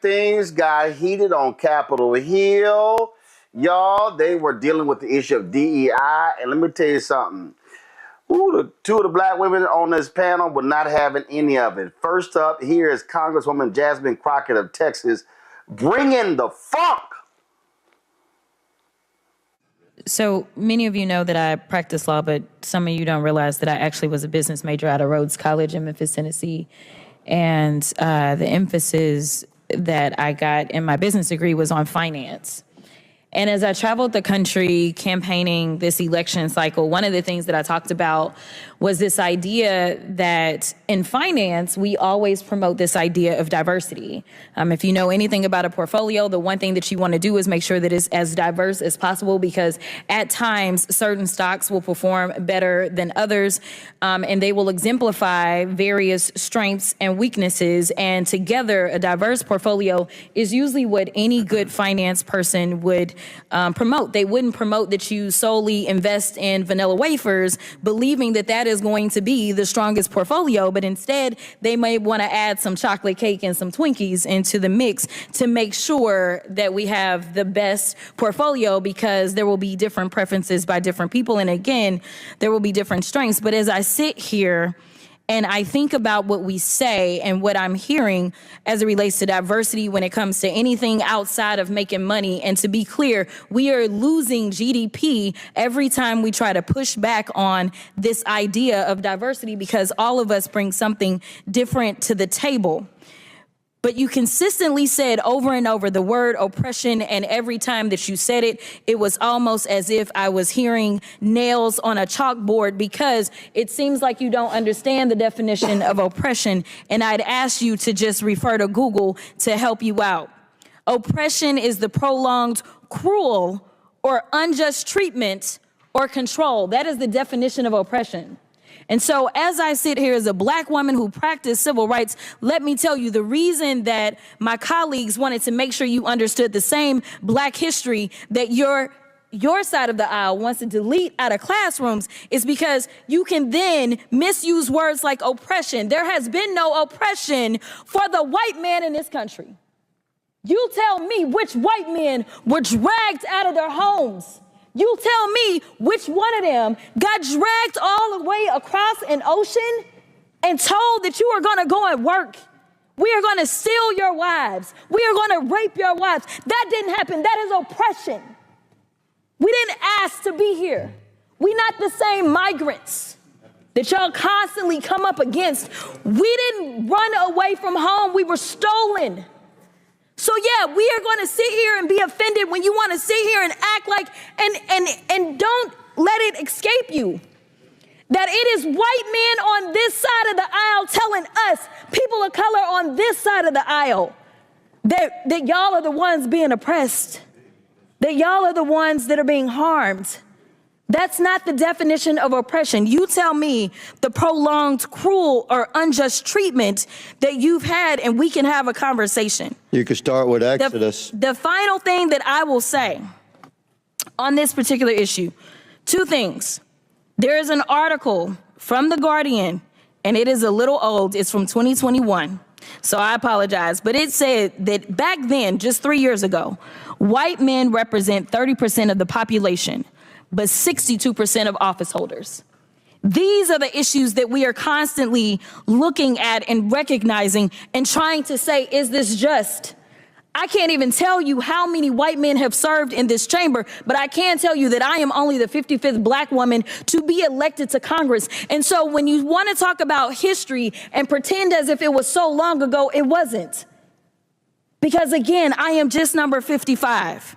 Things got heated on Capitol Hill. Y'all, they were dealing with the issue of DEI. And let me tell you something. Ooh, two of the black women on this panel were not having any of it. First up, here is Congresswoman Jasmine Crockett of Texas, bringing the funk. So many of you know that I practice law, but some of you don't realize that I actually was a business major out of Rhodes College in Memphis, Tennessee. And the emphasis that I got in my business degree was on finance. And as I traveled the country campaigning this election cycle, one of the things that I talked about was this idea that in finance, we always promote this idea of diversity. If you know anything about a portfolio, the one thing that you want to do is make sure that it's as diverse as possible, because at times certain stocks will perform better than others, and they will exemplify various strengths and weaknesses. And together, a diverse portfolio is usually what any good finance person would promote. They wouldn't promote that you solely invest in vanilla wafers, believing that that is going to be the strongest portfolio, but instead they may want to add some chocolate cake and some Twinkies into the mix to make sure that we have the best portfolio, because there will be different preferences by different people. And again, there will be different strengths. But as I sit here and I think about what we say and what I'm hearing as it relates to diversity when it comes to anything outside of making money. And to be clear, we are losing GDP every time we try to push back on this idea of diversity, because all of us bring something different to the table. But you consistently said over and over the word oppression, and every time that you said it, it was almost as if I was hearing nails on a chalkboard, because it seems like you don't understand the definition of oppression. And I'd ask you to just refer to Google to help you out. Oppression is the prolonged, cruel, or unjust treatment or control. That is the definition of oppression. And so as I sit here as a black woman who practiced civil rights, let me tell you, the reason that my colleagues wanted to make sure you understood the same black history that your side of the aisle wants to delete out of classrooms is because you can then misuse words like oppression. There has been no oppression for the white man in this country. You tell me which white men were dragged out of their homes. You tell me which one of them got dragged all the way across an ocean and told that you are going to go and work. We are going to steal your wives. We are going to rape your wives. That didn't happen. That is oppression. We didn't ask to be here. We're not the same migrants that y'all constantly come up against. We didn't run away from home. We were stolen. So yeah, we are going to sit here and be offended when you want to sit here and act like, and don't let it escape you that it is white men on this side of the aisle telling us, people of color on this side of the aisle, that y'all are the ones being oppressed, that y'all are the ones that are being harmed. That's not the definition of oppression. You tell me the prolonged, cruel, or unjust treatment that you've had, and we can have a conversation. You could start with Exodus. The final thing that I will say on this particular issue, two things. There is an article from The Guardian, and it is a little old. It's from 2021, so I apologize. But it said that back then, just 3 years ago, white men represent 30% of the population, but 62% of office holders. These are the issues that we are constantly looking at and recognizing and trying to say, is this just? I can't even tell you how many white men have served in this chamber, but I can tell you that I am only the 55th black woman to be elected to Congress. And so when you want to talk about history and pretend as if it was so long ago, it wasn't. Because again, I am just number 55.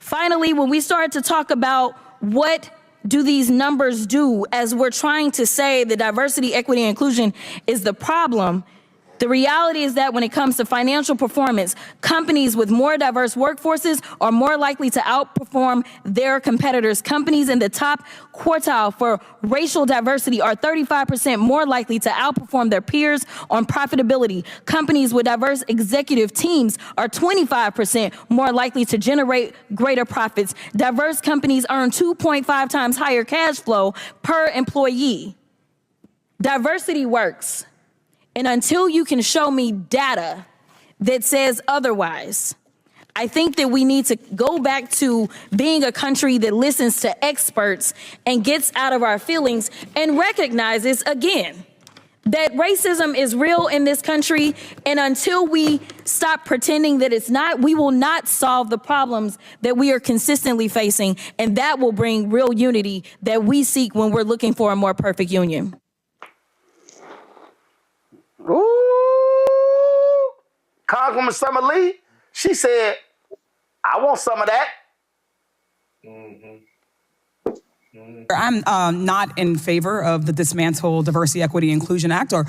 Finally, when we start to talk about what do these numbers do, as we're trying to say that diversity, equity, and inclusion is the problem, the reality is that when it comes to financial performance, companies with more diverse workforces are more likely to outperform their competitors. Companies in the top quartile for racial diversity are 35% more likely to outperform their peers on profitability. Companies with diverse executive teams are 25% more likely to generate greater profits. Diverse companies earn 2.5 times higher cash flow per employee. Diversity works. And until you can show me data that says otherwise. I think that we need to go back to being a country that listens to experts and gets out of our feelings and recognizes, again, that racism is real in this country, and until we stop pretending that it's not, we will not solve the problems that we are consistently facing, and that will bring real unity that we seek when we're looking for a more perfect union. Ooh. Congresswoman Summer Lee, she said, I want some of that. I'm not in favor of the Dismantle Diversity, Equity, Inclusion Act, or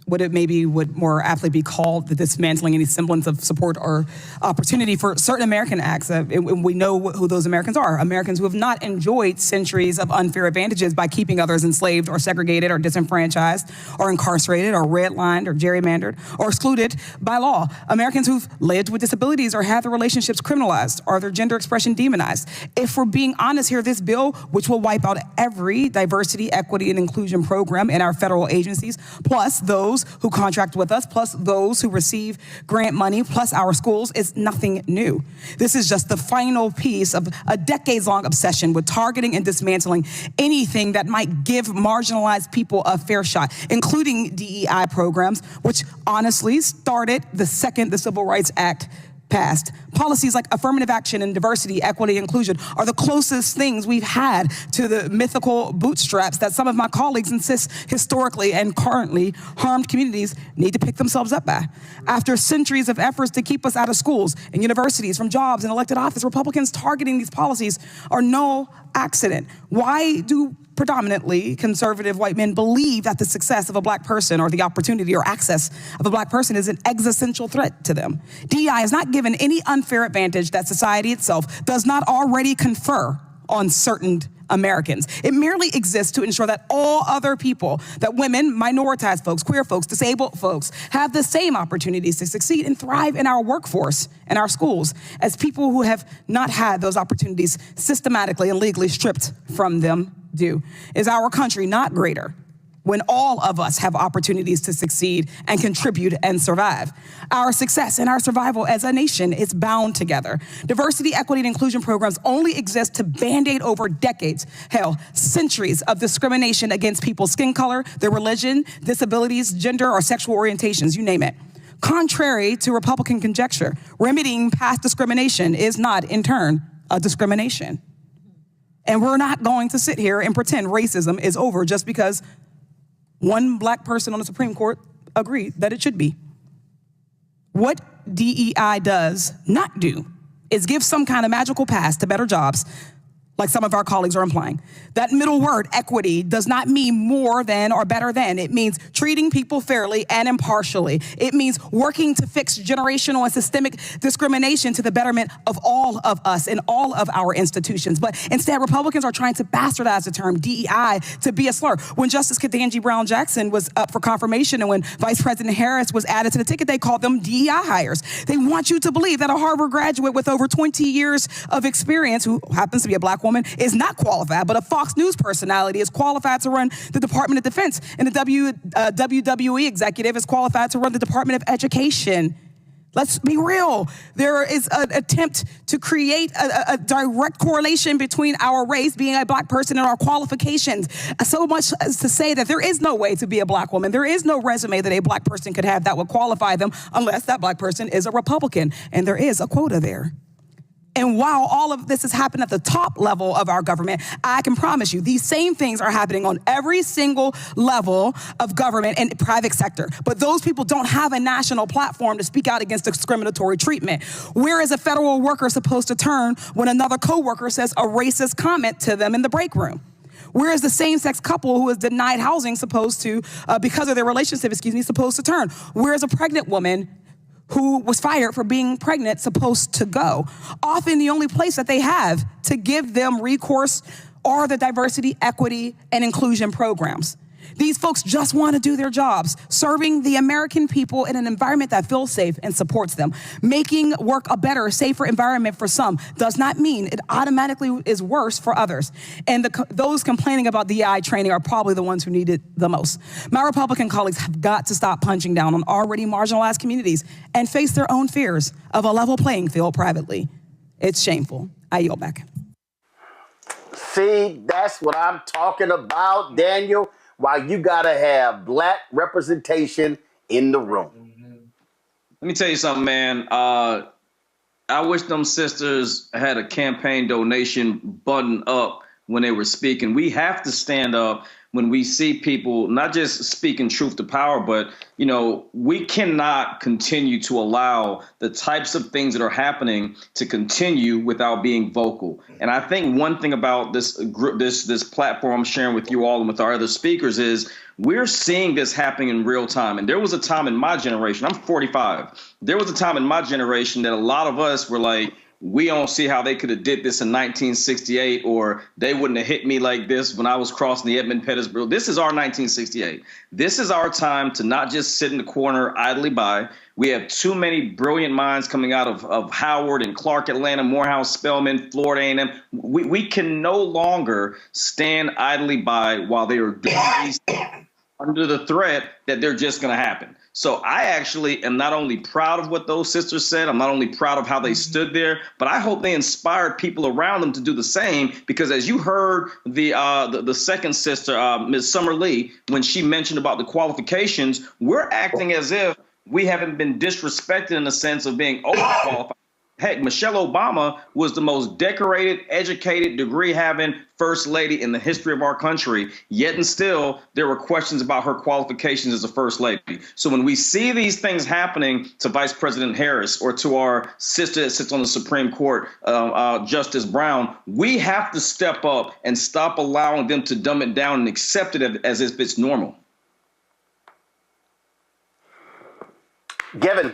what it maybe would more aptly be called, the dismantling any semblance of support or opportunity for certain American acts. We know who those Americans are. Americans who have not enjoyed centuries of unfair advantages by keeping others enslaved or segregated or disenfranchised or incarcerated or redlined or gerrymandered or excluded by law. Americans who've lived with disabilities or had their relationships criminalized or their gender expression demonized. If we're being honest here, this bill, which will wipe out every diversity, equity, and inclusion program in our federal agencies, plus those who contract with us, plus those who receive grant money, plus our schools, is nothing new. This is just the final piece of a decades-long obsession with targeting and dismantling anything that might give marginalized people a fair shot, including DEI programs, which honestly started the second the Civil Rights Act passed. Policies like affirmative action and diversity, equity, inclusion are the closest things we've had to the mythical bootstraps that some of my colleagues insist historically and currently harmed communities need to pick themselves up by. After centuries of efforts to keep us out of schools and universities, from jobs and elected office, Republicans targeting these policies are no accident. Why do predominantly conservative white men believe that the success of a black person or the opportunity or access of a black person is an existential threat to them? DEI is not given any unfair advantage that society itself does not already confer on certain Americans. It merely exists to ensure that all other people, that women, minoritized folks, queer folks, disabled folks, have the same opportunities to succeed and thrive in our workforce and our schools as people who have not had those opportunities systematically and legally stripped from them do. Is our country not greater when all of us have opportunities to succeed and contribute and survive? Our success and our survival as a nation is bound together. Diversity, equity, and inclusion programs only exist to band-aid over decades, hell, centuries of discrimination against people's skin color, their religion, disabilities, gender, or sexual orientations, you name it. Contrary to Republican conjecture, remedying past discrimination is not, in turn, a discrimination. And we're not going to sit here and pretend racism is over just because one black person on the Supreme Court agreed that it should be. What DEI does not do is give some kind of magical pass to better jobs, like some of our colleagues are implying. That middle word, equity, does not mean more than or better than. It means treating people fairly and impartially. It means working to fix generational and systemic discrimination to the betterment of all of us and all of our institutions. But instead, Republicans are trying to bastardize the term DEI to be a slur. When Justice Ketanji Brown Jackson was up for confirmation and when Vice President Harris was added to the ticket, they called them DEI hires. They want you to believe that a Harvard graduate with over 20 years of experience, who happens to be a black woman, is not qualified, but a Fox News personality is qualified to run the Department of Defense, and the WWE executive is qualified to run the Department of Education. Let's be real. There is an attempt to create a direct correlation between our race, being a black person, and our qualifications. So much as to say that there is no way to be a black woman. There is no resume that a black person could have that would qualify them unless that black person is a Republican, and there is a quota there. And while all of this has happened at the top level of our government, I can promise you these same things are happening on every single level of government and private sector. But those people don't have a national platform to speak out against discriminatory treatment. Where is a federal worker supposed to turn when another coworker says a racist comment to them in the break room? Where is the same-sex couple who is denied housing supposed to, because of their relationship, supposed to turn? Where is a pregnant woman who was fired for being pregnant supposed to go? Often the only place that they have to give them recourse are the diversity, equity, and inclusion programs. These folks just want to do their jobs, serving the American people in an environment that feels safe and supports them. Making work a better, safer environment for some does not mean it automatically is worse for others. And those complaining about DEI training are probably the ones who need it the most. My Republican colleagues have got to stop punching down on already marginalized communities and face their own fears of a level playing field privately. It's shameful. I yield back. See, that's what I'm talking about, Daniel. Why you gotta have Black representation in the room. Let me tell you something, man. I wish them sisters had a campaign donation button up when they were speaking. We have to stand up when we see people not just speaking truth to power, but, you know, we cannot continue to allow the types of things that are happening to continue without being vocal. And I think one thing about this group, this platform I'm sharing with you all and with our other speakers is we're seeing this happening in real time. And there was a time in my generation, I'm 45. There was a time in my generation that a lot of us were like, we don't see how they could have did this in 1968, or they wouldn't have hit me like this when I was crossing the Edmund-Pettus. This is our 1968. This is our time to not just sit in the corner idly by. We have too many brilliant minds coming out of Howard and Clark, Atlanta, Morehouse, Spelman, Florida A&M. We can no longer stand idly by while they are doing these under the threat that they're just going to happen. So I actually am not only proud of what those sisters said, I'm not only proud of how they stood there, but I hope they inspired people around them to do the same. Because as you heard the second sister, Ms. Summer Lee, when she mentioned about the qualifications, we're acting as if we haven't been disrespected in the sense of being overqualified. Heck, Michelle Obama was the most decorated, educated, degree-having first lady in the history of our country, yet and still there were questions about her qualifications as a first lady. So when we see these things happening to Vice President Harris or to our sister that sits on the Supreme Court, Justice Brown, we have to step up and stop allowing them to dumb it down and accept it as if it's normal. Gavin.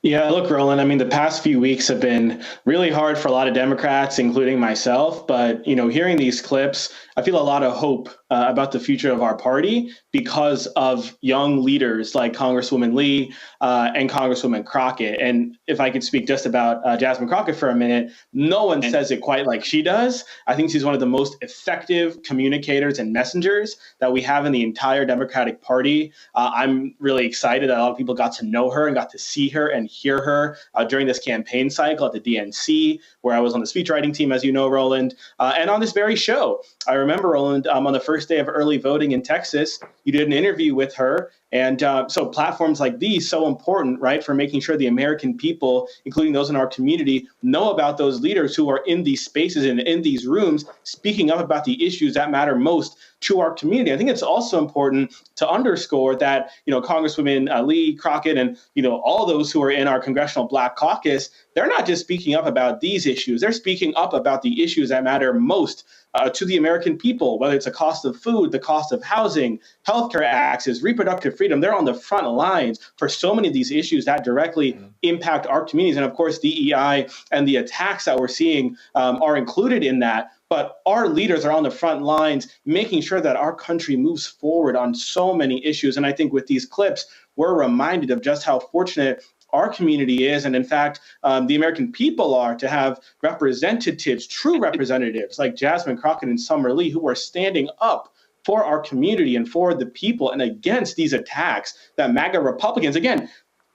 Yeah, look, Roland, I mean, the past few weeks have been really hard for a lot of Democrats, including myself. But, you know, hearing these clips, I feel a lot of hope about the future of our party because of young leaders like Congresswoman Lee and Congresswoman Crockett. And if I could speak just about Jasmine Crockett for a minute, no one says it quite like she does. I think she's one of the most effective communicators and messengers that we have in the entire Democratic Party. I'm really excited that a lot of people got to know her and got to see her and hear her during this campaign cycle at the DNC, where I was on the speechwriting team, as you know, Roland, and on this very show. I remember, Roland, on the first day of early voting in Texas, you did an interview with her. And so platforms like these, so important, right, for making sure the American people, including those in our community, know about those leaders who are in these spaces and in these rooms, speaking up about the issues that matter most to our community. I think it's also important to underscore that, you know, Congresswoman Lee, Crockett, and, you know, all those who are in our Congressional Black Caucus, they're not just speaking up about these issues. They're speaking up about the issues that matter most to the American people, whether it's the cost of food, the cost of housing, healthcare access, reproductive freedom. They're on the front lines for so many of these issues that directly impact our communities. And of course, DEI and the attacks that we're seeing are included in that. But our leaders are on the front lines, making sure that our country moves forward on so many issues. And I think with these clips, we're reminded of just how fortunate our community is, and in fact, the American people are, to have representatives, true representatives like Jasmine Crockett and Summer Lee, who are standing up for our community and for the people and against these attacks that MAGA Republicans, again,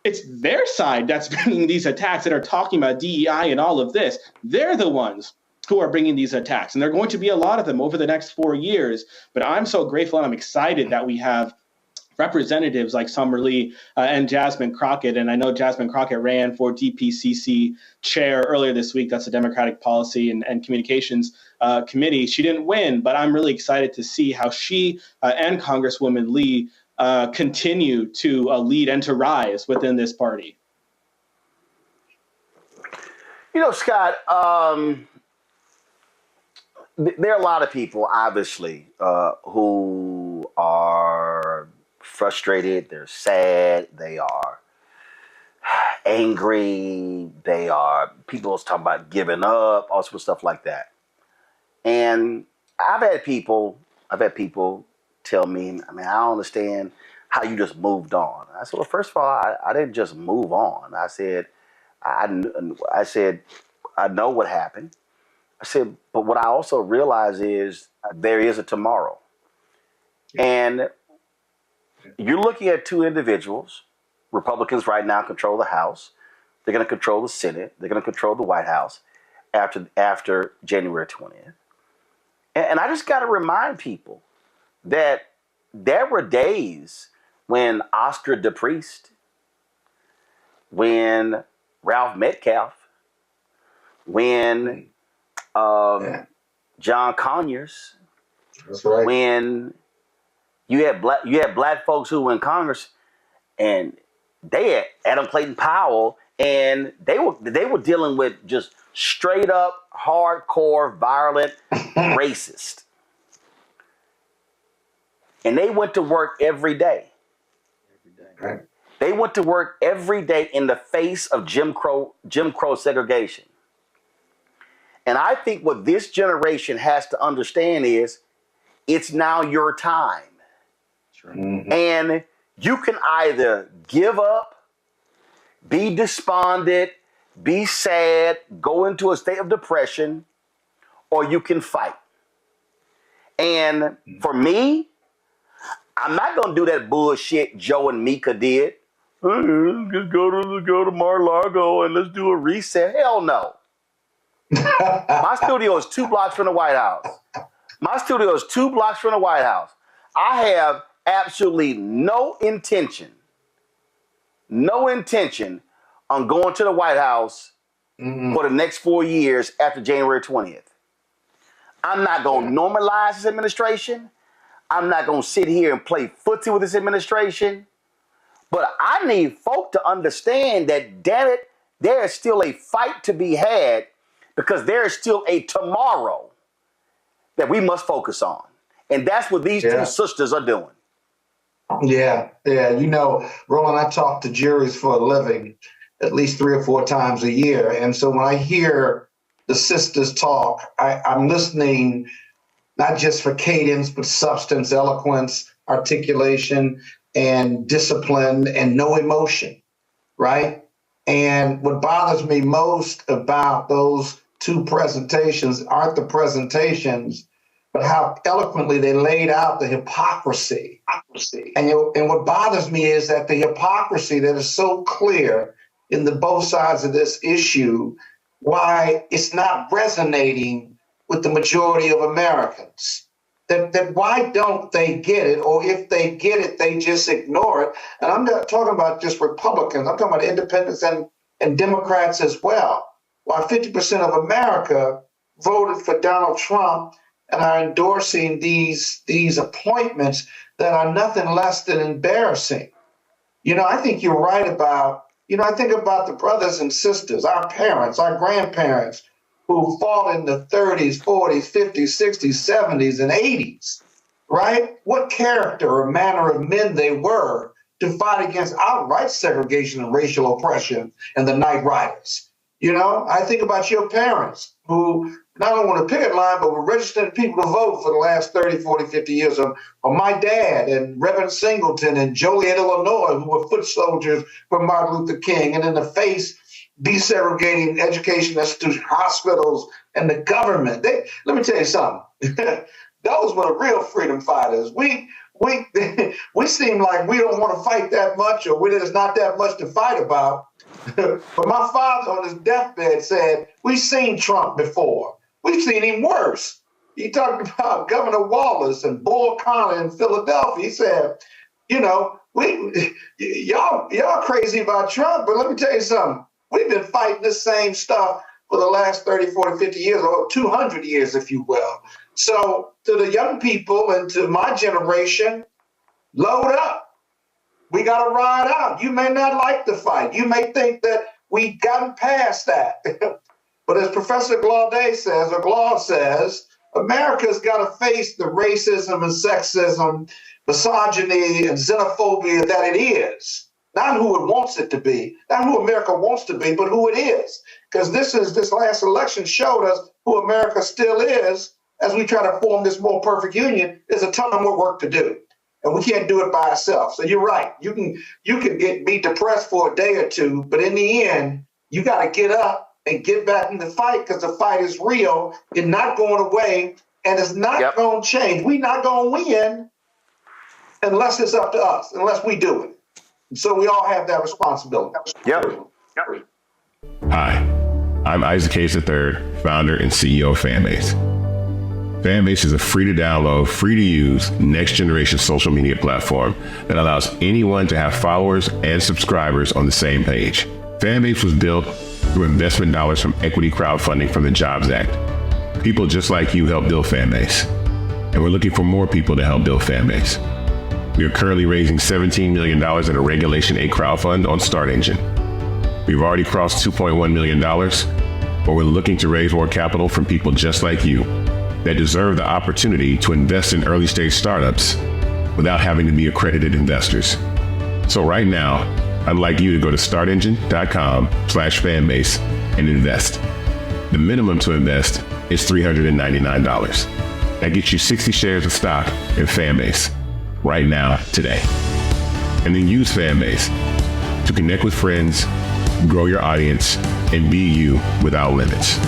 it's their side that's bringing these attacks, that are talking about DEI and all of this. They're the ones who are bringing these attacks, and there are going to be a lot of them over the next 4 years. But I'm so grateful and I'm excited that we have representatives like Summer Lee and Jasmine Crockett. And I know Jasmine Crockett ran for DPCC chair earlier this week. That's the Democratic Policy and Communications Committee. She didn't win, but I'm really excited to see how she and Congresswoman Lee continue to lead and to rise within this party. You know, Scott, there are a lot of people, obviously, who are frustrated, they're sad, they are angry, they are, people talking about giving up, all sorts of stuff like that. And I've had people tell me, I mean, I don't understand how you just moved on. I said, well, first of all, I didn't just move on. I said, I said, I know what happened. I said, but what I also realize is there is a tomorrow. And you're looking at two individuals. Republicans right now control the House. They're going to control the Senate. They're going to control the White House after January 20th. And I just got to remind people that there were days when Oscar DePriest, when Ralph Metcalf, when John Conyers, That's right. when you had black folks who were in Congress, and they had Adam Clayton Powell, and they were dealing with just straight up hardcore violent racist. And they went to work every day. Right. They went to work every day in the face of Jim Crow segregation. And I think what this generation has to understand is it's now your time. Mm-hmm. And you can either give up, be despondent, be sad, go into a state of depression, or you can fight. And for me, I'm not going to do that bullshit Joe and Mika did. Just go to Mar-a-Lago and let's do a reset. Hell no. My studio is 2 blocks from the White House. My studio is 2 blocks from the White House. I have absolutely no intention on going to the White House for the next 4 years after January 20th. I'm not going to normalize this administration. I'm not going to sit here and play footsie with this administration. But I need folk to understand that, damn it, there is still a fight to be had because there is still a tomorrow that we must focus on. And that's what these two sisters are doing. Yeah. You know, Roland, I talk to juries for a living at least 3 or 4 times a year. And so when I hear the sisters talk, I'm listening not just for cadence, but substance, eloquence, articulation, and discipline, and no emotion, right? And what bothers me most about those 2 presentations aren't the presentations, but how eloquently they laid out the hypocrisy. And what bothers me is that the hypocrisy that is so clear in the both sides of this issue, why it's not resonating with the majority of Americans. That why don't they get it? Or if they get it, they just ignore it. And I'm not talking about just Republicans. I'm talking about independents and Democrats as well. While 50% of America voted for Donald Trump and are endorsing these appointments that are nothing less than embarrassing. You know, I think you're right about, I think about the brothers and sisters, our parents, our grandparents, who fought in the 30s, 40s, 50s, 60s, 70s, and 80s, right? What character or manner of men they were to fight against outright segregation and racial oppression and the Night Riders. You know, I think about your parents who not only on the picket line, but were registering people to vote for the last 30, 40, 50 years, or my dad and Reverend Singleton and Joliet, Illinois, who were foot soldiers for Martin Luther King, and in the face desegregating education institutions, hospitals, and the government. Let me tell you something. Those were the real freedom fighters. We seem like we don't want to fight that much, or there's not that much to fight about. But my father on his deathbed said, we've seen Trump before. We've seen him worse. He talked about Governor Wallace and Bull Connor in Philadelphia. He said, you know, y'all crazy about Trump, but let me tell you something. We've been fighting the same stuff for the last 30, 40, 50 years, or 200 years, if you will. So to the young people and to my generation, load up. We got to ride out. You may not like the fight. You may think that we've gotten past that. But as Professor Glaude says, America's got to face the racism and sexism, misogyny and xenophobia that it is. Not who it wants it to be, not who America wants to be, but who it is. Because this last election showed us who America still is as we try to form this more perfect union, there's a ton more work to do. And we can't do it by ourselves. So you're right. You can be depressed for a day or two, but in the end, you got to get up and get back in the fight, because the fight is real. It's not going away, and it's not going to change. We're not going to win unless it's up to us, unless we do it. And so we all have that responsibility. Yep. Hi, I'm Isaac Hayes III, founder and CEO of Fanbase. Fanbase is a free-to-download, free-to-use, next-generation social media platform that allows anyone to have followers and subscribers on the same page. Fanbase was built through investment dollars from equity crowdfunding from the Jobs Act. People just like you helped build Fanbase, and we're looking for more people to help build Fanbase. We are currently raising $17 million in a Regulation A crowdfund on Start Engine. We've already crossed $2.1 million, but we're looking to raise more capital from people just like you that deserve the opportunity to invest in early stage startups without having to be accredited investors. So right now, I'd like you to go to startengine.com/fanbase and invest. The minimum to invest is $399. That gets you 60 shares of stock in Fanbase right now, today. And then use Fanbase to connect with friends, grow your audience, and be you without limits.